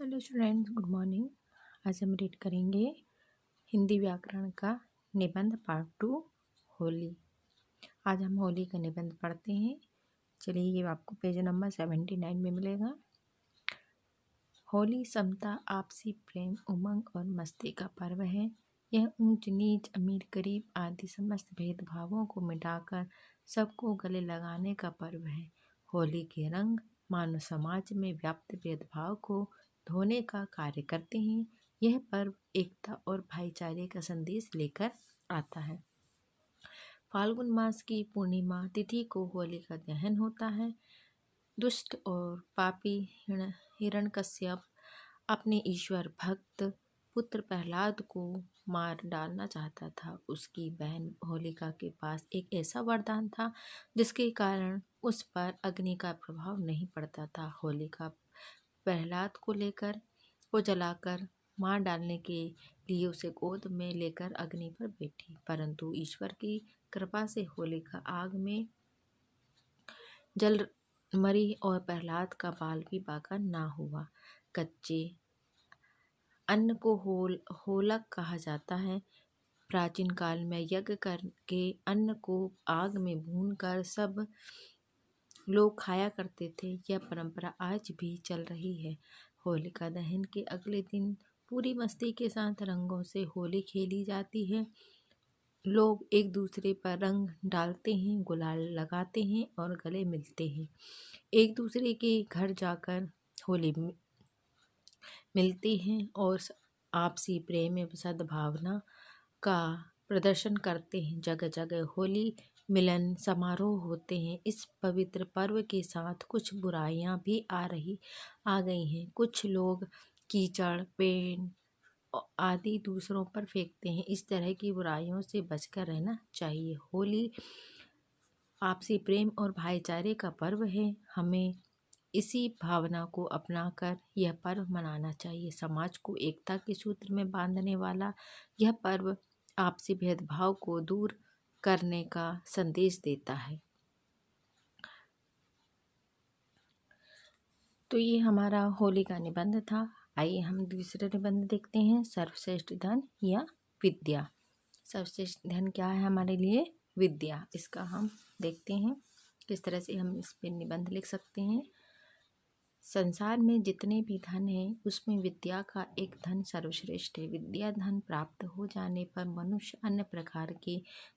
Hello students, good morning. आज हम read करेंगे हिंदी व्याकरण का निबंध पार्ट 2 होली। आज हम होली का निबंध पढ़ते हैं। चलिए, ये आपको पेज नंबर 79 में मिलेगा। होली समता, आपसी प्रेम, उमंग और मस्ती का पर्व है। यह ऊंच नीच, अमीर गरीब आदि समस्त भेदभावों को मिटाकर सबको गले लगाने का पर्व है। होली के रंग मानव समाज में व्याप्त भेदभाव को धोने का कार्य करते हैं। यह पर्व एकता और भाईचारे का संदेश लेकर आता है। फाल्गुन मास की पूर्णिमा तिथि को होली का दहन होता है। दुष्ट और पापी हिरण्यकश्यप अपने ईश्वर भक्त पुत्र प्रहलाद को मार डालना चाहता था। उसकी बहन होलिका के पास एक ऐसा वरदान था जिसके कारण उस पर अग्नि का प्रभाव नहीं पड़ता था। होलिका प्रहलाद को जलाकर मार डालने के लिए उसे गोद में लेकर अग्नि पर बैठी, परंतु ईश्वर की कृपा से होलिका आग में जल मरी और प्रहलाद का बाल भी बाका ना हुआ। कच्चे अन्न को होलक कहा जाता है। प्राचीन काल में यज्ञ करके अन्न को आग में भूनकर सब लोग खाया करते थे। यह परंपरा आज भी चल रही है। होलिका दहन के अगले दिन पूरी मस्ती के साथ रंगों से होली खेली जाती है। लोग एक दूसरे पर रंग डालते हैं, गुलाल लगाते हैं और गले मिलते हैं। एक दूसरे के घर जाकर होली मिलते हैं और आपसी प्रेम एवं सद्भावना का प्रदर्शन करते हैं। जगह जगह होली मिलन समारोह होते हैं। इस पवित्र पर्व के साथ कुछ बुराइयां भी आ गई हैं। कुछ लोग कीचड़, पेन आदि दूसरों पर फेंकते हैं। इस तरह की बुराइयों से बचकर रहना चाहिए। होली आपसी प्रेम और भाईचारे का पर्व है। हमें इसी भावना को अपनाकर यह पर्व मनाना चाहिए। समाज को एकता के सूत्र में बांधने वाला यह पर्व आपसी भेदभाव को दूर करने का संदेश देता है। तो ये हमारा होली का निबंध था। आइए हम दूसरे निबंध देखते हैं। सर्वश्रेष्ठ धन या विद्या। सर्वश्रेष्ठ धन क्या है हमारे लिए? विद्या। इसका हम देखते हैं किस तरह से हम इस पर निबंध लिख सकते हैं। संसार में जितने भी धन हैं उसमें विद्या का एक धन सर्वश्रेष्ठ है। विद्या धन प्राप्त हो जाने पर मनुष्य अन्य प्रकार के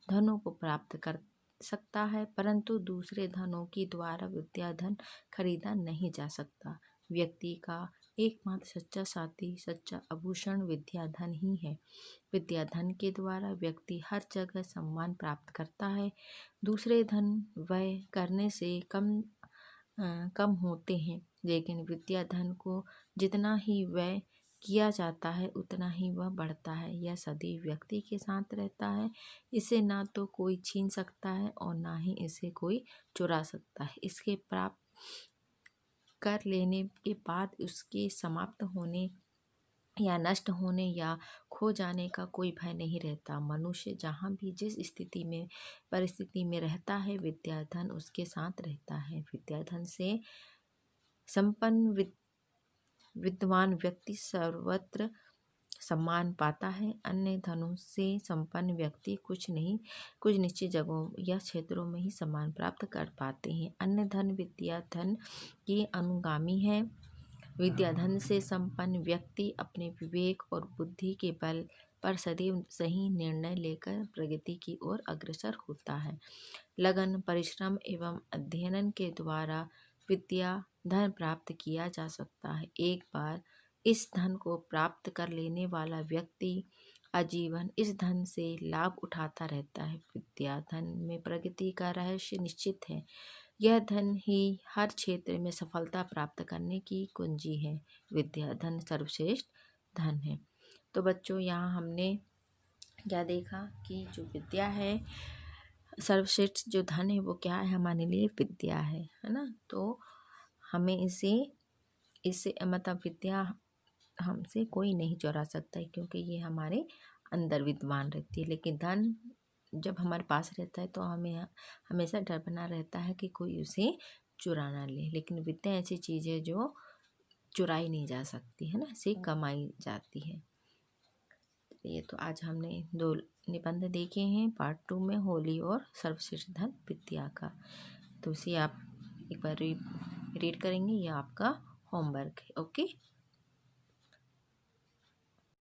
धनों को प्राप्त कर सकता है, परंतु दूसरे धनों के द्वारा विद्या धन खरीदा नहीं जा सकता। व्यक्ति का एकमात्र सच्चा साथी, सच्चा आभूषण विद्या धन ही है। विद्या धन के द्वारा व्यक्ति हर जगह सम्मान प्राप्त करता है। दूसरे धन व्यय करने से कम होते हैं, लेकिन विद्या धन को जितना ही व्यय किया जाता है उतना ही वह बढ़ता है। यह सदैव व्यक्ति के साथ रहता है। इसे ना तो कोई छीन सकता है और ना ही इसे कोई चुरा सकता है। इसके प्राप्त कर लेने के बाद उसके समाप्त होने या नष्ट होने या खो जाने का कोई भय नहीं रहता। मनुष्य जहाँ भी जिस परिस्थिति में रहता है, विद्या धन उसके साथ रहता है। विद्या धन से संपन्न विद्वान व्यक्ति सर्वत्र सम्मान पाता है। अन्य धनों से संपन्न व्यक्ति कुछ निश्चित जगहों या क्षेत्रों में ही सम्मान प्राप्त कर पाते हैं। अन्य धन विद्या धन के अनुगामी है। विद्या धन से संपन्न व्यक्ति अपने विवेक और बुद्धि के बल पर सदैव सही निर्णय लेकर प्रगति की ओर अग्रसर होता है। लगन, परिश्रम एवं अध्ययन के द्वारा विद्या धन प्राप्त किया जा सकता है। एक बार इस धन को प्राप्त कर लेने वाला व्यक्ति आजीवन इस धन से लाभ उठाता रहता है। विद्या धन में प्रगति का रहस्य निश्चित है। यह धन ही हर क्षेत्र में सफलता प्राप्त करने की कुंजी है। विद्या धन सर्वश्रेष्ठ धन है। तो बच्चों, यहाँ हमने क्या देखा कि जो विद्या है, सर्वश्रेष्ठ जो धन है वो क्या है? हमारे लिए विद्या है ना। तो हमें इससे मतलब विद्या हमसे कोई नहीं चुरा सकता है, क्योंकि ये हमारे अंदर विद्यमान रहती है। लेकिन धन जब हमारे पास रहता है तो हमें हमेशा डर बना रहता है कि कोई उसे चुरा ना ले। लेकिन विद्या ऐसी चीज़ है जो चुराई नहीं जा सकती है ना, इसे कमाई जाती है। ये तो आज हमने 2 निबंध देखे हैं पार्ट 2 में, होली और सर्वश्रेष्ठ धन विद्या का। तो इसे आप एक बार रीड करेंगे, ये आपका होमवर्क है। ओके।